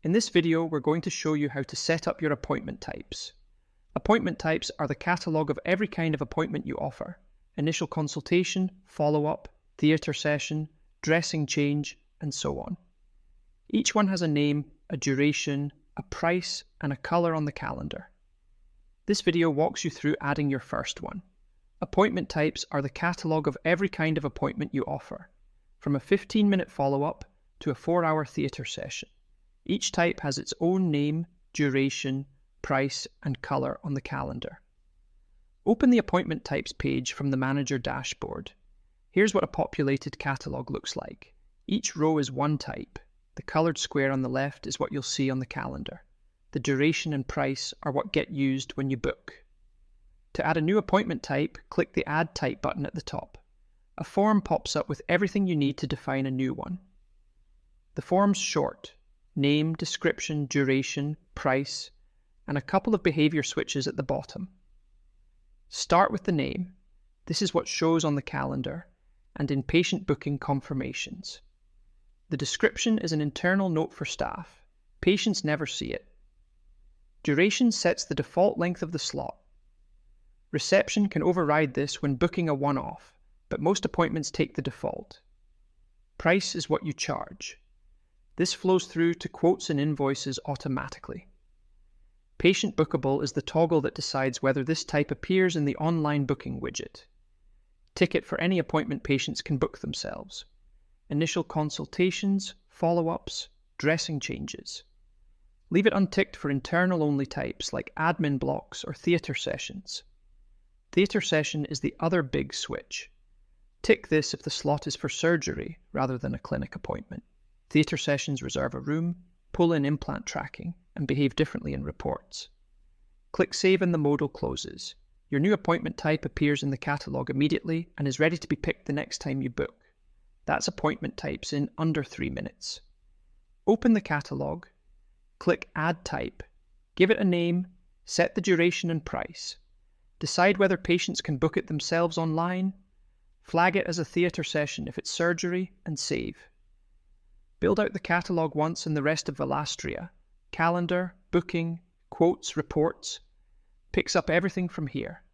In this video, we're going to show you how to set up your appointment types. Appointment types are the catalogue of every kind of appointment you offer: initial consultation, follow-up, theatre session, dressing change, and so on. Each one has a name, a duration, a price, and a colour on the calendar. This video walks you through adding your first one. Appointment types are the catalogue of every kind of appointment you offer, from a 15-minute follow-up to a 4-hour theatre session. Each type has its own name, duration, price, and colour on the calendar. Open the Appointment Types page from the Manager dashboard. Here's what a populated catalogue looks like. Each row is one type. The coloured square on the left is what you'll see on the calendar. The duration and price are what get used when you book. To add a new appointment type, click the Add Type button at the top. A form pops up with everything you need to define a new one. The form's short: name, description, duration, price, and a couple of behaviour switches at the bottom. Start with the name. This is what shows on the calendar and in patient booking confirmations. The description is an internal note for staff. Patients never see it. Duration sets the default length of the slot. Reception can override this when booking a one-off, but most appointments take the default. Price is what you charge. This flows through to quotes and invoices automatically. Patient Bookable is the toggle that decides whether this type appears in the online booking widget. Ticket for any appointment patients can book themselves. Initial consultations, follow-ups, dressing changes. Leave it unticked for internal-only types like admin blocks or theatre sessions. Theatre session is the other big switch. Tick this if the slot is for surgery rather than a clinic appointment. Theatre sessions reserve a room, pull in implant tracking, and behave differently in reports. Click Save and the modal closes. Your new appointment type appears in the catalogue immediately and is ready to be picked the next time you book. That's appointment types in under 3 minutes. Open the catalogue, click Add Type, give it a name, set the duration and price. Decide whether patients can book it themselves online, flag it as a theatre session if it's surgery, and save. Build out the catalogue once in the rest of Velastria. Calendar, booking, quotes, reports. Picks up everything from here.